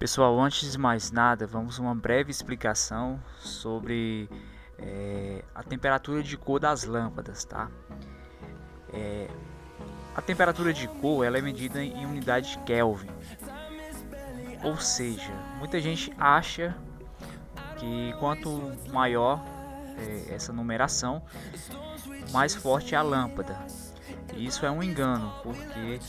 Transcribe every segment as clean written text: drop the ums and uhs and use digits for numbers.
Pessoal, antes de mais nada, vamos uma breve explicação sobre a temperatura de cor das lâmpadas, tá? A temperatura de cor ela é medida em unidade Kelvin, ou seja, muita gente acha que quanto maior essa numeração, mais forte é a lâmpada. Isso é um engano, porque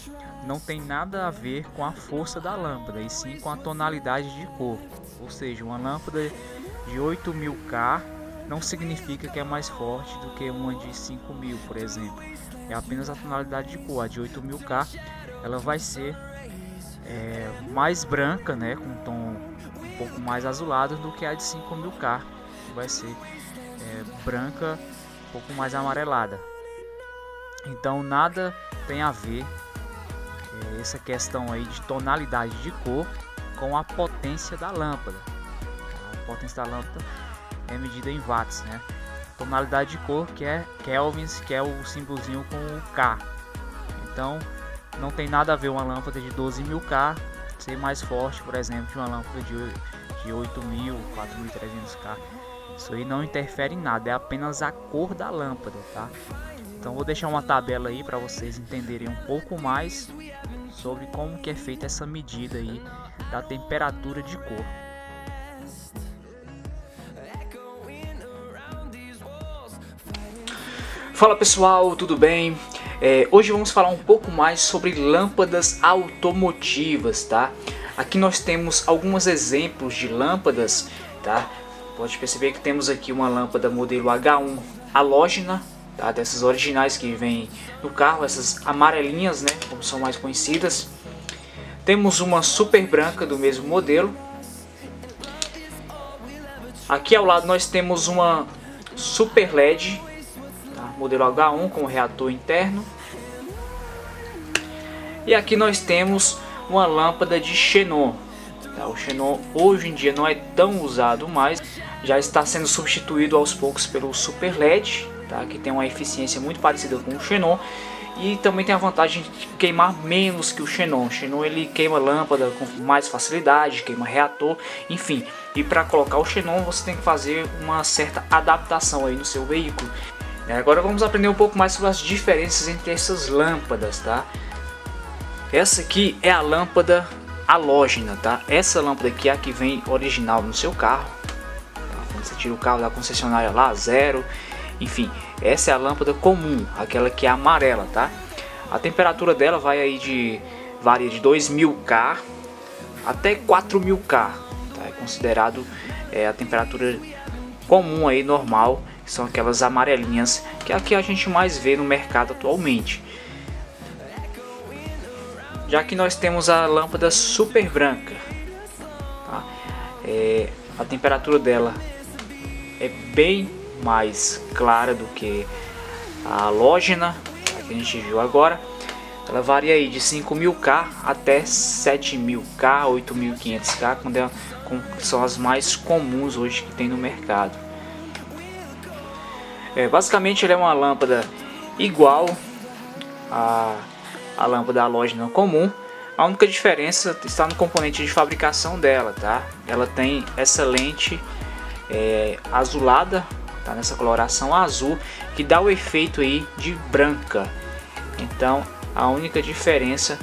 não tem nada a ver com a força da lâmpada, e sim com a tonalidade de cor. Ou seja, uma lâmpada de 8000K não significa que é mais forte do que uma de 5000, por exemplo. É apenas a tonalidade de cor. A de 8000K ela vai ser mais branca, né, com um tom um pouco mais azulado do que a de 5000K, que vai ser branca, um pouco mais amarelada. Então nada tem a ver essa questão aí de tonalidade de cor com a potência da lâmpada. A potência da lâmpada é medida em watts, né? Tonalidade de cor que é kelvins, que é o símbolozinho com o K. Então não tem nada a ver uma lâmpada de 12000K ser mais forte, por exemplo, de uma lâmpada de 8000, 4300K. Isso aí não interfere em nada, é apenas a cor da lâmpada, tá? Então vou deixar uma tabela aí para vocês entenderem um pouco mais sobre como que é feita essa medida aí da temperatura de cor. Fala pessoal, tudo bem? Hoje vamos falar um pouco mais sobre lâmpadas automotivas, tá? Aqui nós temos alguns exemplos de lâmpadas, tá? Pode perceber que temos aqui uma lâmpada modelo H1 halógena, tá? Dessas originais que vem no carro, essas amarelinhas, né, como são mais conhecidas. Temos uma super branca do mesmo modelo. Aqui ao lado nós temos uma super LED, tá? Modelo H1 com reator interno. E aqui nós temos uma lâmpada de xenon. Tá? O xenon hoje em dia não é tão usado mais, já está sendo substituído aos poucos pelo super LED, tá? Que tem uma eficiência muito parecida com o xenon e também tem a vantagem de queimar menos que o xenon. O xenon ele queima lâmpada com mais facilidade, queima reator, enfim. E para colocar o xenon você tem que fazer uma certa adaptação aí no seu veículo. Agora vamos aprender um pouco mais sobre as diferenças entre essas lâmpadas, tá? Essa aqui é a lâmpada halógena, tá? Essa lâmpada aqui é a que vem original no seu carro, tá? Quando você tira o carro da concessionária lá, zero, enfim, essa é a lâmpada comum, aquela que é amarela, tá? A temperatura dela varia de 2000K até 4000K, tá? É considerado a temperatura comum aí, normal, que são aquelas amarelinhas que é a que a gente mais vê no mercado atualmente. Já que nós temos a lâmpada super branca, tá? A temperatura dela é bem mais clara do que a halógena, que a gente viu agora. Ela varia aí de 5000K até 7000K, 8500K, que são as mais comuns hoje que tem no mercado. Basicamente ela é uma lâmpada igual a lâmpada halógena comum. A única diferença está no componente de fabricação dela, tá? Ela tem essa lente azulada, tá? Nessa coloração azul, que dá o efeito aí de branca. Então a única diferença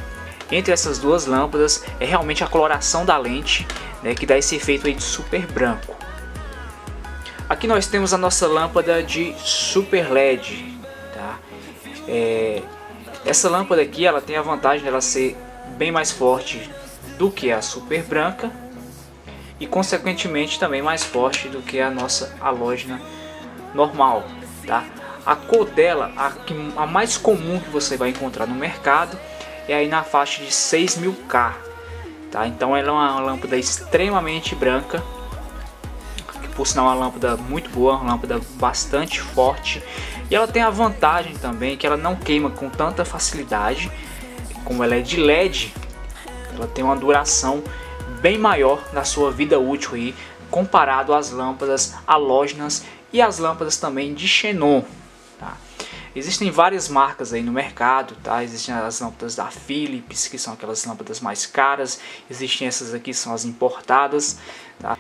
entre essas duas lâmpadas é realmente a coloração da lente, né, que dá esse efeito aí de super branco. Aqui nós temos a nossa lâmpada de super LED, tá? Essa lâmpada aqui ela tem a vantagem de ela ser bem mais forte do que a super branca e consequentemente também mais forte do que a nossa halógena normal, tá? A cor dela, a mais comum que você vai encontrar no mercado, é aí na faixa de 6000K, tá? Então ela é uma lâmpada extremamente branca, que por sinal é uma lâmpada muito boa, uma lâmpada bastante forte. E ela tem a vantagem também que ela não queima com tanta facilidade. Como ela é de LED, ela tem uma duração bem maior na sua vida útil aí, comparado às lâmpadas halógenas e às lâmpadas também de xenon, tá? Existem várias marcas aí no mercado, tá? Existem as lâmpadas da Philips, que são aquelas lâmpadas mais caras. Existem essas aqui, que são as importadas, tá?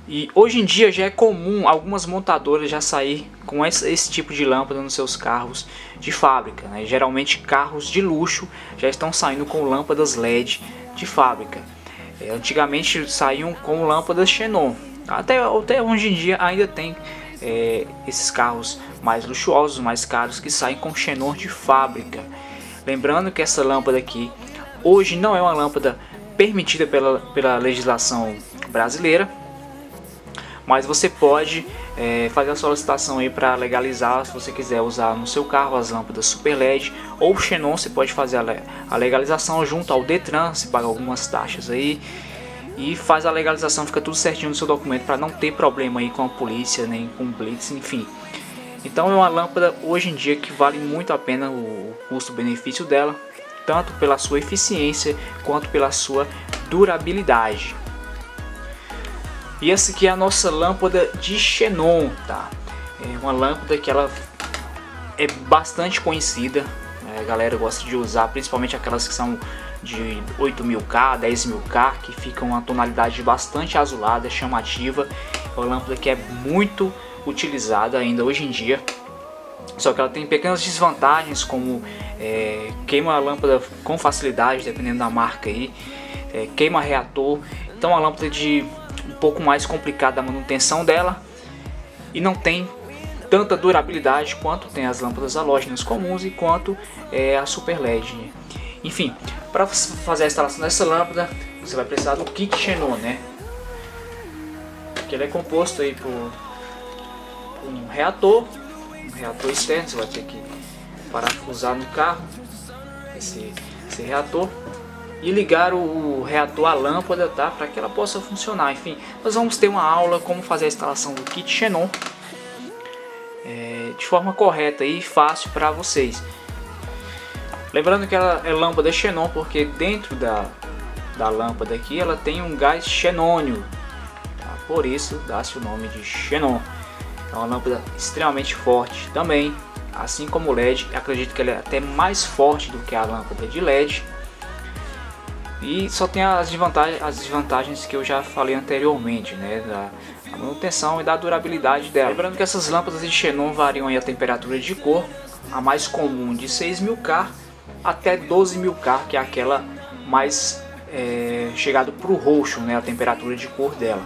E hoje em dia já é comum algumas montadoras já sair com esse tipo de lâmpada nos seus carros de fábrica, né? Geralmente carros de luxo já estão saindo com lâmpadas LED de fábrica. Antigamente saíam com lâmpadas xenon. Até hoje em dia ainda tem esses carros mais luxuosos, mais caros, que saem com xenon de fábrica. Lembrando que essa lâmpada aqui hoje não é uma lâmpada permitida pela legislação brasileira, mas você pode fazer a solicitação aí para legalizar, se você quiser usar no seu carro as lâmpadas Super LED ou xenon. Você pode fazer a legalização junto ao Detran, você paga algumas taxas aí e faz a legalização, fica tudo certinho no seu documento para não ter problema aí com a polícia, nem com blitz, enfim. Então é uma lâmpada hoje em dia que vale muito a pena o custo-benefício dela, tanto pela sua eficiência quanto pela sua durabilidade. E essa aqui é a nossa lâmpada de xenon, tá? É uma lâmpada que ela é bastante conhecida, a galera gosta de usar, principalmente aquelas que são de 8000K, 10.000K, que ficam uma tonalidade bastante azulada, chamativa. É uma lâmpada que é muito utilizada ainda hoje em dia, só que ela tem pequenas desvantagens, como queima a lâmpada com facilidade, dependendo da marca aí, queima reator. Então é uma lâmpada um pouco mais complicada a manutenção dela e não tem tanta durabilidade quanto tem as lâmpadas halógenas comuns e quanto a Super LED. Enfim, para fazer a instalação dessa lâmpada você vai precisar do kit xenon, né? Que ele é composto aí por um reator externo. Você vai ter que parafusar no carro esse reator e ligar o reator à lâmpada, tá? Para que ela possa funcionar. Enfim, nós vamos ter uma aula como fazer a instalação do kit xenon de forma correta e fácil para vocês. Lembrando que ela é lâmpada xenon porque dentro da lâmpada aqui ela tem um gás xenônio, tá? Por isso dá-se o nome de xenon. É uma lâmpada extremamente forte também, assim como o LED. Acredito que ela é até mais forte do que a lâmpada de LED. E só tem as desvantagens que eu já falei anteriormente, né? Da manutenção e da durabilidade dela. Lembrando que essas lâmpadas de xenon variam aí a temperatura de cor, a mais comum de 6000K até 12000K, que é aquela mais chegada para o roxo, né? A temperatura de cor dela.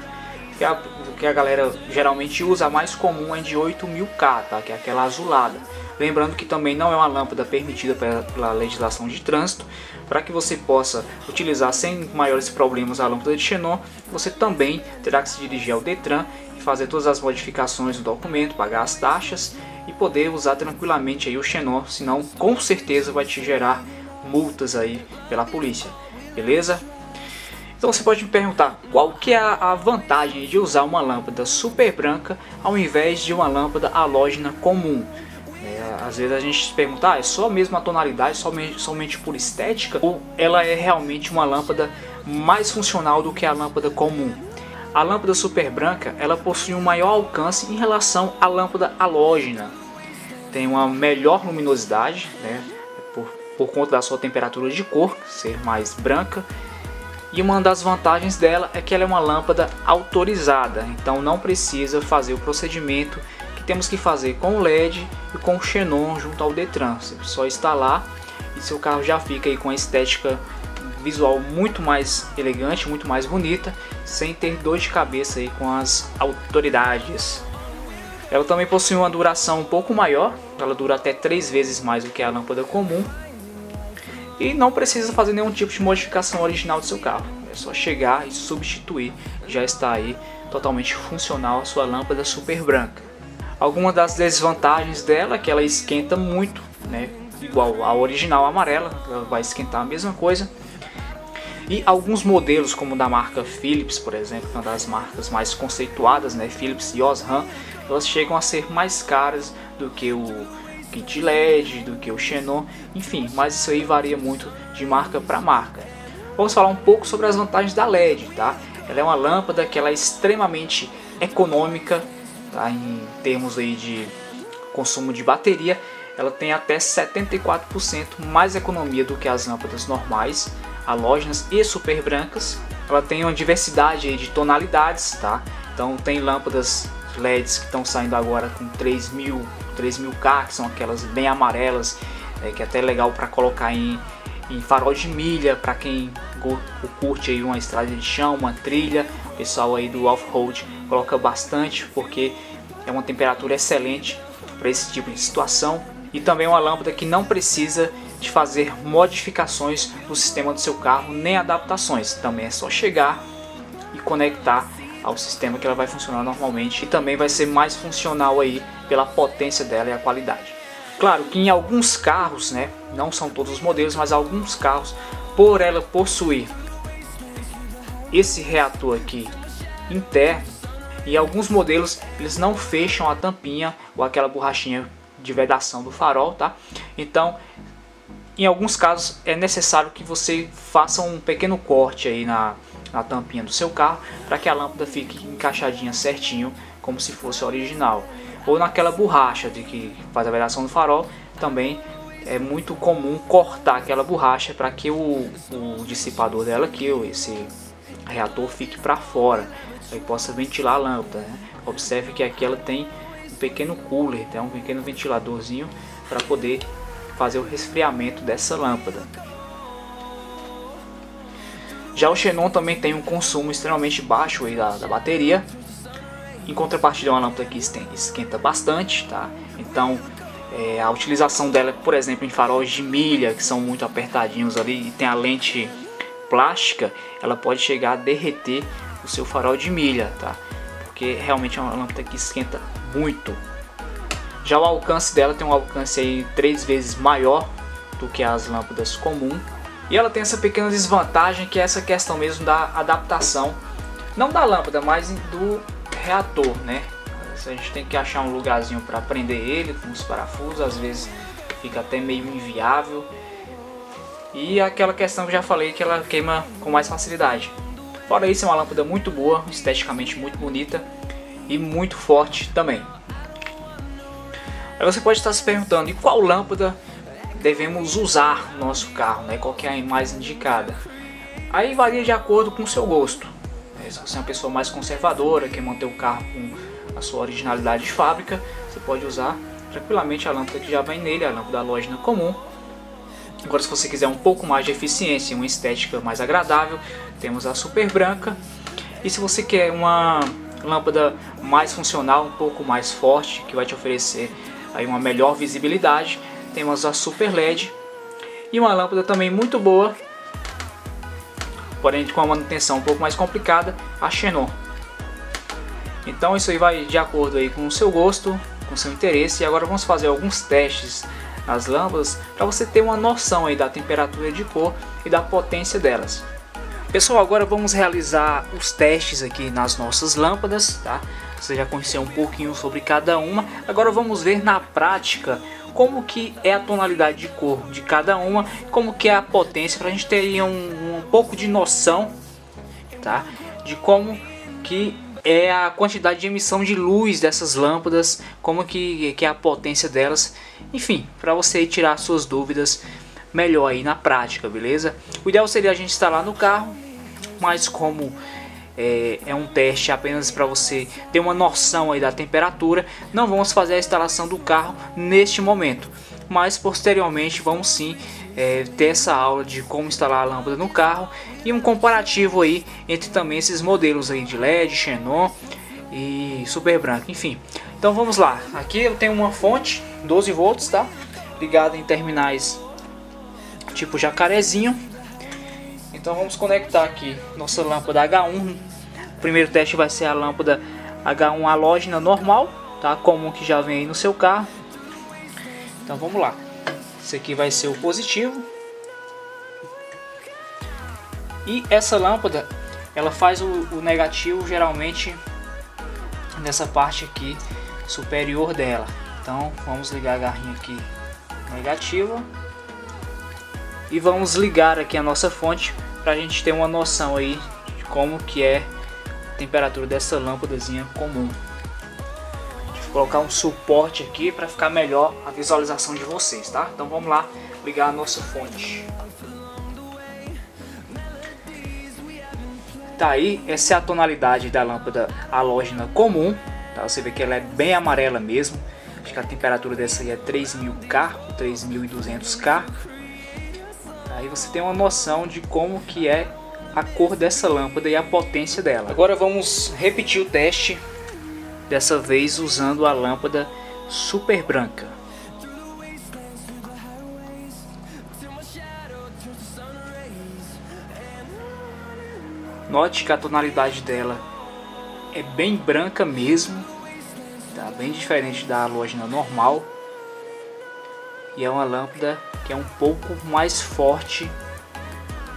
O que a galera geralmente usa, a mais comum é de 8000K, tá? Que é aquela azulada. Lembrando que também não é uma lâmpada permitida pela legislação de trânsito. Para que você possa utilizar sem maiores problemas a lâmpada de xenon, você também terá que se dirigir ao Detran e fazer todas as modificações do documento, pagar as taxas e poder usar tranquilamente aí o xenon, senão com certeza vai te gerar multas aí pela polícia, beleza? Então você pode me perguntar qual que é a vantagem de usar uma lâmpada super branca ao invés de uma lâmpada halógena comum. Às vezes a gente se pergunta, é só mesmo a tonalidade, somente por estética, ou ela é realmente uma lâmpada mais funcional do que a lâmpada comum? A lâmpada super branca ela possui um maior alcance em relação à lâmpada halógena. Tem uma melhor luminosidade, né, por conta da sua temperatura de cor ser mais branca. E uma das vantagens dela é que ela é uma lâmpada autorizada, então não precisa fazer o procedimento que temos que fazer com o LED e com o xenon junto ao Detran. Você só instalar e seu carro já fica aí com a estética visual muito mais elegante, muito mais bonita, sem ter dor de cabeça aí com as autoridades. Ela também possui uma duração um pouco maior, ela dura até 3 vezes mais do que a lâmpada comum. E não precisa fazer nenhum tipo de modificação original do seu carro. É só chegar e substituir. Já está aí totalmente funcional a sua lâmpada super branca. Algumas das desvantagens dela é que ela esquenta muito, né? Igual a original amarela, ela vai esquentar a mesma coisa. E alguns modelos, como da marca Philips, por exemplo, uma das marcas mais conceituadas, né? Philips e Osram, elas chegam a ser mais caras do que o kit LED, do que o xenon, enfim, mas isso aí varia muito de marca para marca. Vamos falar um pouco sobre as vantagens da LED, tá? Ela é uma lâmpada que ela é extremamente econômica, tá? Em termos aí de consumo de bateria. ela tem até 74% mais economia do que as lâmpadas normais, halógenas e super brancas. Ela tem uma diversidade aí de tonalidades, tá? Então tem lâmpadas LEDs que estão saindo agora com 3000K, que são aquelas bem amarelas, que é até legal para colocar em farol de milha, para quem curte aí uma estrada de chão, uma trilha. O pessoal aí do off-road coloca bastante, porque é uma temperatura excelente para esse tipo de situação. E também uma lâmpada que não precisa de fazer modificações no sistema do seu carro, nem adaptações. Também é só chegar e conectar ao sistema que ela vai funcionar normalmente, e também vai ser mais funcional aí pela potência dela e a qualidade. Claro que em alguns carros, né, não são todos os modelos, mas alguns carros, por ela possuir esse reator aqui interno, e alguns modelos eles não fecham a tampinha ou aquela borrachinha de vedação do farol, tá? Então, em alguns casos é necessário que você faça um pequeno corte aí na tampinha do seu carro, para que a lâmpada fique encaixadinha certinho, como se fosse original. Ou naquela borracha de que faz a vedação do farol, também é muito comum cortar aquela borracha para que o dissipador dela aqui, ou esse reator, fique para fora, aí possa ventilar a lâmpada, né? Observe que aqui ela tem um pequeno cooler, tem um pequeno ventiladorzinho para poder fazer o resfriamento dessa lâmpada. Já o xenon também tem um consumo extremamente baixo aí da bateria. Em contrapartida, é uma lâmpada que esquenta bastante, tá? Então a utilização dela, por exemplo, em faróis de milha, que são muito apertadinhos ali, e tem a lente plástica, ela pode chegar a derreter o seu farol de milha, tá? Porque realmente é uma lâmpada que esquenta muito. Já o alcance dela tem um alcance aí 3 vezes maior do que as lâmpadas comuns. E ela tem essa pequena desvantagem, que é essa questão mesmo da adaptação, não da lâmpada, mas do reator, né? A gente tem que achar um lugarzinho para prender ele com os parafusos, às vezes fica até meio inviável. E aquela questão que eu já falei, que ela queima com mais facilidade. Fora isso, é uma lâmpada muito boa, esteticamente muito bonita e muito forte também. Aí você pode estar se perguntando, e qual lâmpada devemos usar no nosso carro, né? Qual que é a mais indicada? Aí varia de acordo com o seu gosto. Se você é uma pessoa mais conservadora, quer manter o carro com a sua originalidade de fábrica, você pode usar tranquilamente a lâmpada que já vem nele, a lâmpada halógena comum. Agora, se você quiser um pouco mais de eficiência e uma estética mais agradável, temos a super branca. E se você quer uma lâmpada mais funcional, um pouco mais forte, que vai te oferecer aí uma melhor visibilidade, temos a super LED. E uma lâmpada também muito boa, porém com a manutenção um pouco mais complicada, a xenon. Então isso aí vai de acordo aí com o seu gosto, com o seu interesse. E agora vamos fazer alguns testes nas lâmpadas para você ter uma noção aí da temperatura de cor e da potência delas. Pessoal, agora vamos realizar os testes aqui nas nossas lâmpadas, tá? Você já conheceu um pouquinho sobre cada uma. Agora vamos ver na prática como que é a tonalidade de cor de cada uma, como que é a potência, para a gente ter um pouco de noção, tá? De como que é a quantidade de emissão de luz dessas lâmpadas, como que é a potência delas, enfim, para você tirar suas dúvidas melhor aí na prática, beleza? O ideal seria a gente instalar no carro, mas como é um teste apenas para você ter uma noção aí da temperatura, não vamos fazer a instalação do carro neste momento, mas posteriormente vamos sim ter essa aula de como instalar a lâmpada no carro e um comparativo aí entre também esses modelos aí de LED, xenon e super branco, enfim. Então vamos lá, aqui eu tenho uma fonte 12 volts, tá? Ligada em terminais tipo jacarezinho. Então vamos conectar aqui nossa lâmpada H1. O primeiro teste vai ser a lâmpada H1 halógena normal, tá? Comum, que já vem aí no seu carro. Então vamos lá. Esse aqui vai ser o positivo. E essa lâmpada, ela faz o negativo geralmente nessa parte aqui superior dela. Então vamos ligar a garrinha aqui negativa. E vamos ligar aqui a nossa fonte para a gente ter uma noção aí de como que é a temperatura dessa lâmpadazinha comum. colocar um suporte aqui para ficar melhor a visualização de vocês, tá? Então vamos lá ligar a nossa fonte. Tá aí, essa é a tonalidade da lâmpada halógena comum, tá? Você vê que ela é bem amarela mesmo. Acho que a temperatura dessa aí é 3000K, 3200K. Aí você tem uma noção de como que é a cor dessa lâmpada e a potência dela. Agora vamos repetir o teste, dessa vez usando a lâmpada super branca. Note que a tonalidade dela é bem branca mesmo, tá? Bem diferente da halógena normal. E é uma lâmpada que é um pouco mais forte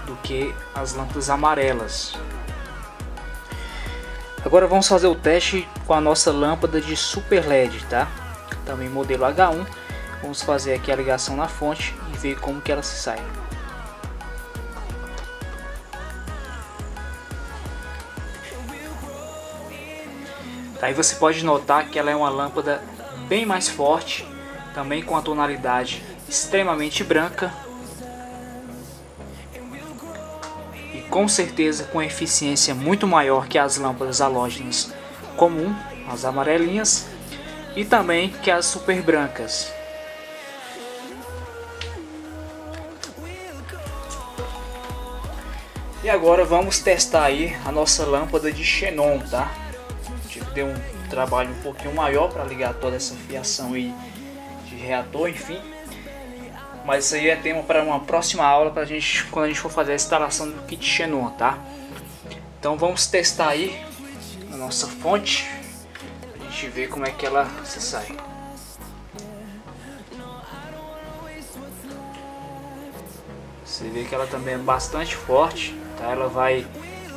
do que as lâmpadas amarelas. Agora vamos fazer o teste com a nossa lâmpada de super LED, tá? Também modelo H1. Vamos fazer aqui a ligação na fonte e ver como que ela se sai. Aí você pode notar que ela é uma lâmpada bem mais forte, também com a tonalidade extremamente branca e com certeza com eficiência muito maior que as lâmpadas halógenas comum, as amarelinhas, e também que as super brancas. E agora vamos testar aí a nossa lâmpada de xenon, tá? Deu um trabalho um pouquinho maior para ligar toda essa fiação aí de reator, enfim. Mas isso aí é tema para uma próxima aula, pra gente, quando a gente for fazer a instalação do kit xenon, tá? Então vamos testar aí a nossa fonte, a gente ver como é que ela se sai. Você vê que ela também é bastante forte, tá? Ela vai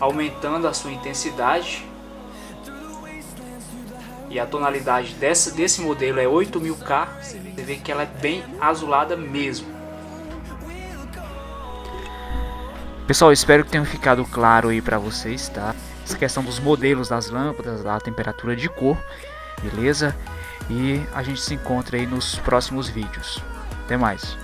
aumentando a sua intensidade. E a tonalidade desse modelo é 8000K. Você vê que ela é bem azulada mesmo. Pessoal, espero que tenha ficado claro aí pra vocês, tá? Essa questão dos modelos das lâmpadas, da temperatura de cor, beleza? E a gente se encontra aí nos próximos vídeos. Até mais.